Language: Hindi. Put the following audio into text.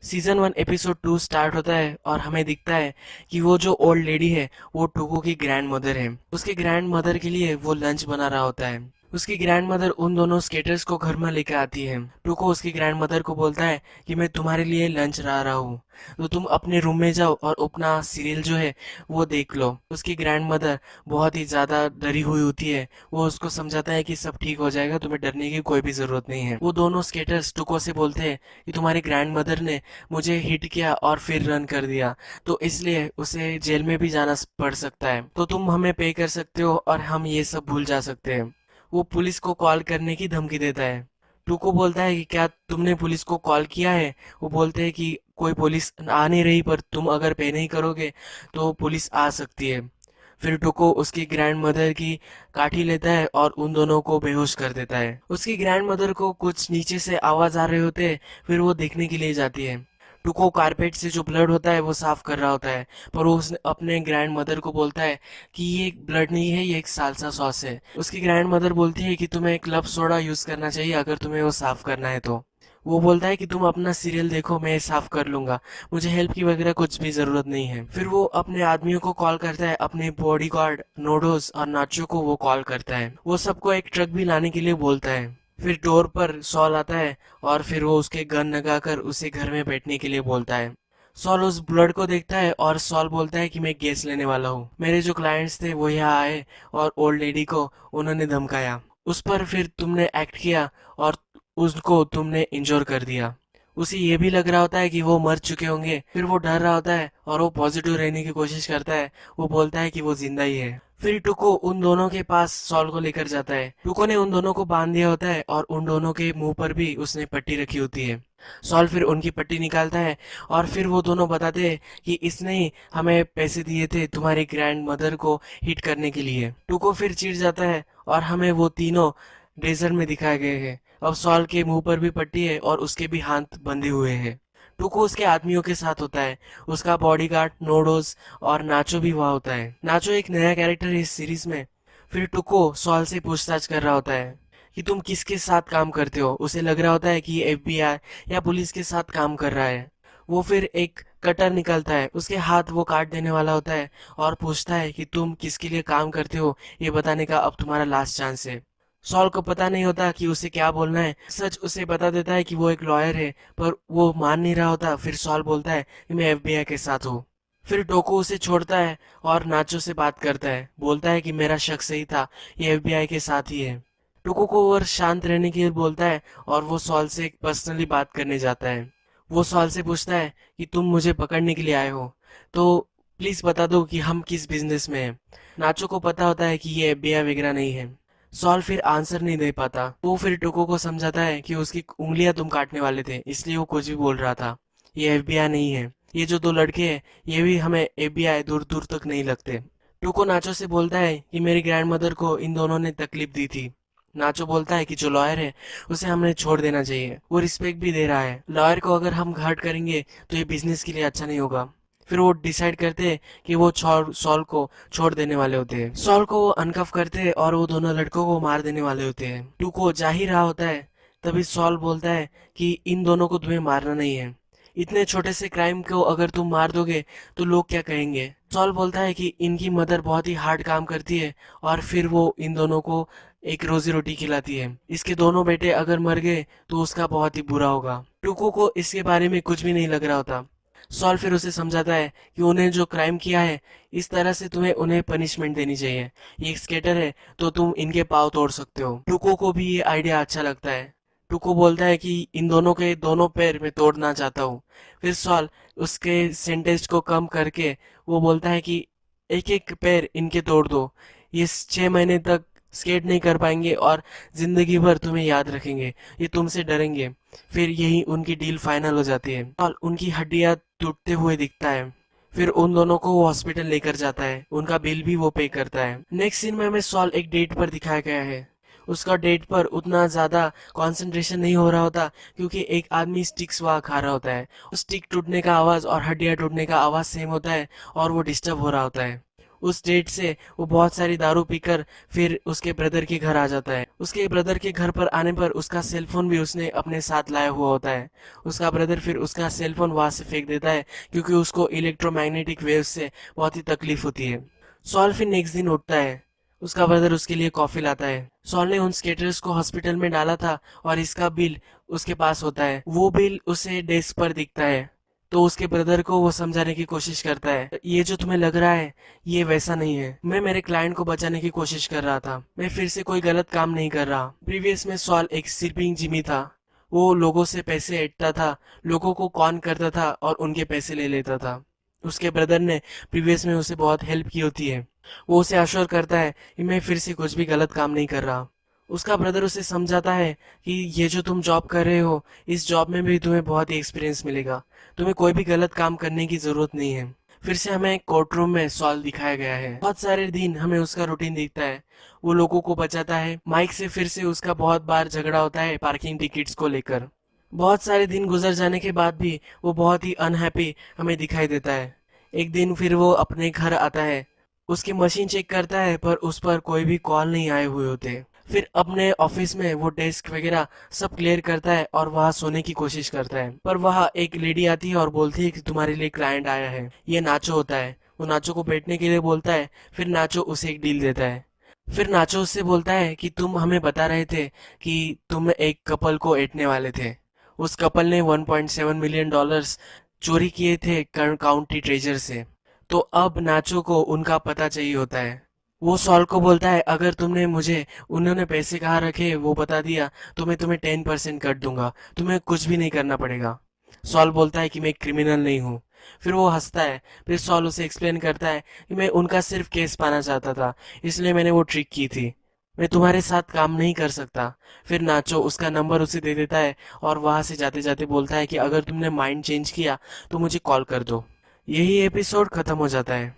सीजन 1 एपिसोड 2 स्टार्ट होता है और हमें दिखता है कि वो जो ओल्ड लेडी है वो टुको की ग्रैंड मदर है। उसके ग्रैंड मदर के लिए वो लंच बना रहा होता है। उसकी ग्रैंड मदर उन दोनों स्केटर्स को घर में लेकर आती है। टुको उसकी ग्रैंड मदर को बोलता है कि मैं तुम्हारे लिए लंच ला रहा हूँ, तो तुम अपने रूम में जाओ और अपना सीरियल जो है वो देख लो। उसकी ग्रैंड मदर बहुत ही ज्यादा डरी हुई होती है। वो उसको समझाता है कि सब ठीक हो जाएगा, तुम्हें डरने की कोई भी जरूरत नहीं है। वो दोनों स्केटर्स टुको से बोलते हैं कि तुम्हारी ग्रैंड मदर ने मुझे हिट किया और फिर रन कर दिया, तो इसलिए उसे जेल में भी जाना पड़ सकता है, तो तुम हमें पे कर सकते हो और हम ये सब भूल जा सकते हैं। वो पुलिस को कॉल करने की धमकी देता है। टुको बोलता है कि क्या तुमने पुलिस को कॉल किया है। वो बोलते हैं कि कोई पुलिस आ नहीं रही, पर तुम अगर पे नहीं करोगे तो पुलिस आ सकती है। फिर टुको उसकी ग्रैंड मदर की काठी लेता है और उन दोनों को बेहोश कर देता है। उसकी ग्रैंड मदर को कुछ नीचे से आवाज आ रहे होते हैं। फिर वो देखने के लिए जाती है। टुको कारपेट से जो ब्लड होता है वो साफ कर रहा होता है, पर वो उसने अपने ग्रैंड मदर को बोलता है कि ये ब्लड नहीं है, ये एक साल्सा सॉस है। उसकी ग्रैंड मदर बोलती है कि तुम्हें क्लब सोडा यूज करना चाहिए अगर तुम्हें वो साफ करना है तो। वो बोलता है कि तुम अपना सीरियल देखो, मैं साफ कर लूंगा, मुझे हेल्प की वगैरह कुछ भी जरूरत नहीं है। फिर वो अपने आदमियों को कॉल करता है, अपने बॉडीगार्ड नोडोस और नाचो को वो कॉल करता है। वो सबको एक ट्रक भी लाने के लिए बोलता है। फिर डोर पर सॉल आता है और फिर वो उसके गन लगाकर उसे घर में बैठने के लिए बोलता है। सॉल उस ब्लड को देखता है और सॉल बोलता है कि मैं गैस लेने वाला हूँ, मेरे जो क्लाइंट्स थे वो यहाँ आए और ओल्ड लेडी को उन्होंने धमकाया, उस पर फिर तुमने एक्ट किया और उसको तुमने इंजोर कर दिया। उसे ये भी लग रहा होता है कि वो मर चुके होंगे। फिर वो डर रहा होता है और वो पॉजिटिव रहने की कोशिश करता है। वो बोलता है कि वो जिंदा ही है। फिर टुको उन दोनों के पास सॉल को लेकर जाता है। टुको ने उन दोनों को बांध दिया होता है और उन दोनों के मुंह पर भी उसने पट्टी रखी होती है। सॉल फिर उनकी पट्टी निकालता है और फिर वो दोनों बताते हैं कि इसने ही हमें पैसे दिए थे तुम्हारी ग्रैंड मदर को हिट करने के लिए। टुको फिर चिढ़ जाता है और हमें वो तीनों डेजर्ट में दिखाए गए हैं। अब सॉल के मुंह पर भी पट्टी है और उसके भी हाथ बंधे हुए हैं। टुको उसके आदमियों के साथ होता है। उसका बॉडीगार्ड नोडोस और नाचो भी वहाँ होता है। नाचो एक नया कैरेक्टर है इस सीरीज में। फिर टुको सॉल से पूछताछ कर रहा होता है कि तुम किसके साथ काम करते हो। उसे लग रहा होता है कि ये एफबीआई या पुलिस के साथ काम कर रहा है। वो फिर एक कटर निकलता है, उसके हाथ वो काट देने वाला होता है और पूछता है कि तुम किसके लिए काम करते हो, ये बताने का अब तुम्हारा लास्ट चांस है। सॉल को पता नहीं होता कि उसे क्या बोलना है। सच उसे बता देता है कि वो एक लॉयर है, पर वो मान नहीं रहा होता। फिर सॉल बोलता है कि मैं एफबीआई के साथ हूँ। फिर टोको उसे छोड़ता है और नाचो से बात करता है, बोलता है कि मेरा शक सही था, ये एफबीआई के साथ ही है। टोको को और शांत रहने के लिए बोलता है और वो सॉल से पर्सनली बात करने जाता है। वो सॉल से पूछता है कि तुम मुझे पकड़ने के लिए आए हो, तो प्लीज बता दो कि हम किस बिजनेस में हैं। नाचो को पता होता है कि ये एफबीआई वगैरह नहीं है। सॉल फिर आंसर नहीं दे पाता। वो फिर टोको को समझाता है कि उसकी उंगलियां तुम काटने वाले थे, इसलिए वो कुछ भी बोल रहा था। ये एफबीआई नहीं है। ये जो दो लड़के हैं ये भी हमें एफबीआई दूर दूर तक नहीं लगते। टोको नाचो से बोलता है कि मेरी ग्रैंड मदर को इन दोनों ने तकलीफ दी थी। नाचो बोलता है कि जो लॉयर है उसे हमने छोड़ देना चाहिए, वो रिस्पेक्ट भी दे रहा है। लॉयर को अगर हम हर्ट करेंगे तो ये बिजनेस के लिए अच्छा नहीं होगा। फिर वो डिसाइड करते हैं कि वो सॉल को छोड़ देने वाले होते हैं। सॉल को वो अनकफ करते हैं और वो दोनों लड़कों को मार देने वाले होते हैं। टुको जा ही रहा होता है, तभी सॉल बोलता है कि इन दोनों को तुम्हें मारना नहीं है। इतने छोटे से क्राइम को अगर तुम मार दोगे तो लोग क्या कहेंगे। सॉल बोलता है कि इनकी मदर बहुत ही हार्ड काम करती है और फिर वो इन दोनों को एक रोजी रोटी खिलाती है। इसके दोनों बेटे अगर मर गए तो उसका बहुत ही बुरा होगा। टुको को इसके बारे में कुछ भी नहीं लग रहा होता। सॉल फिर उसे समझाता है कि उन्हें जो क्राइम किया है इस तरह से तुम्हें उन्हें पनिशमेंट देनी चाहिए। ये एक स्केटर है तो तुम इनके पाँव तोड़ सकते हो। टुको को भी ये आइडिया अच्छा लगता है। टुको बोलता है कि इन दोनों के दोनों पैर मैं तोड़ना चाहता हूँ। फिर सॉल उसके सेंटेंस को कम करके वो बोलता है कि एक एक पैर इनके तोड़ दो, ये 6 महीने तक स्केट नहीं कर पाएंगे और जिंदगी भर तुम्हें याद रखेंगे, ये तुमसे डरेंगे। फिर यही उनकी डील फाइनल हो जाती है और उनकी हड्डियां टूटते हुए दिखता है। फिर उन दोनों को वो हॉस्पिटल लेकर जाता है, उनका बिल भी वो पे करता है। नेक्स्ट सीन में हमें सॉल एक डेट पर दिखाया गया है। उसका डेट पर उतना ज्यादा कंसंट्रेशन नहीं हो रहा होता क्योंकि एक आदमी स्टिक्स वहाँ खा रहा होता है। उस स्टिक टूटने का आवाज और हड्डियां टूटने का आवाज सेम होता है और वो डिस्टर्ब हो रहा होता है। उस डेट से वो बहुत सारी दारू पीकर फिर उसके ब्रदर के घर आ जाता है। उसके ब्रदर के घर पर आने पर उसका सेलफोन भी उसने अपने साथ लाया हुआ होता है। उसका ब्रदर फिर उसका सेलफोन वहां से फेंक देता है क्योंकि उसको इलेक्ट्रोमैग्नेटिक वेव से बहुत ही तकलीफ होती है। सॉल फिर नेक्स्ट दिन उठता है। उसका ब्रदर उसके लिए कॉफी लाता है। सॉल ने उन स्केटर्स को हॉस्पिटल में डाला था और इसका बिल उसके पास होता है। वो बिल उसे डेस्क पर दिखता है, तो उसके ब्रदर को वो समझाने की कोशिश करता है, ये जो तुम्हें लग रहा है ये वैसा नहीं है। मैं मेरे क्लाइंट को बचाने की कोशिश कर रहा था, मैं फिर से कोई गलत काम नहीं कर रहा। प्रीवियस में सॉल एक स्लीपिंग जिमी था। वो लोगों से पैसे ऐंठता था, लोगों को कॉन करता था और उनके पैसे ले लेता था। उसके ब्रदर ने प्रीवियस में उसे बहुत हेल्प की होती है। वो उसे अश्योर करता है कि मैं फिर से कुछ भी गलत काम नहीं कर रहा। उसका ब्रदर उसे समझाता है कि ये जो तुम जॉब कर रहे हो, इस जॉब में भी तुम्हें बहुत ही एक्सपीरियंस मिलेगा, तुम्हें कोई भी गलत काम करने की जरूरत नहीं है। फिर से हमें कोर्ट रूम में सॉल दिखाया गया है। बहुत सारे दिन हमें उसका रूटीन दिखता है। वो लोगों को बचाता है। माइक से फिर से उसका बहुत बार झगड़ा होता है पार्किंग टिकट्स को लेकर। बहुत सारे दिन गुजर जाने के बाद भी वो बहुत ही अनहैप्पी हमें दिखाई देता है। एक दिन फिर वो अपने घर आता है। उसकी मशीन चेक करता है पर उस पर कोई भी कॉल नहीं आए हुए होते। फिर अपने ऑफिस में वो डेस्क वगैरह सब क्लियर करता है और वहां सोने की कोशिश करता है, पर वहां एक लेडी आती है और बोलती है कि तुम्हारे लिए क्लाइंट आया है। ये नाचो होता है। वो नाचो को बैठने के लिए बोलता है। फिर नाचो उसे एक डील देता है। फिर नाचो उससे बोलता है कि तुम हमें बता रहे थे कि तुम एक कपल को ऐंठने वाले थे। उस कपल ने 1.7 मिलियन डॉलर्स चोरी किए थे कर्न काउंटी ट्रेजर से। तो अब नाचो को उनका पता चाहिए होता है। वो सॉल को बोलता है, अगर तुमने मुझे उन्होंने पैसे कहाँ रखे वो बता दिया तो मैं तुम्हें 10% कट दूंगा, तुम्हें कुछ भी नहीं करना पड़ेगा। सॉल बोलता है कि मैं क्रिमिनल नहीं हूँ। फिर वो हंसता है। फिर सॉल उसे एक्सप्लेन करता है कि मैं उनका सिर्फ केस पाना चाहता था, इसलिए मैंने वो ट्रिक की थी, मैं तुम्हारे साथ काम नहीं कर सकता। फिर नाचो उसका नंबर उसे दे देता है और वहां से जाते जाते बोलता है कि अगर तुमने माइंड चेंज किया तो मुझे कॉल कर दो। यही एपिसोड खत्म हो जाता है।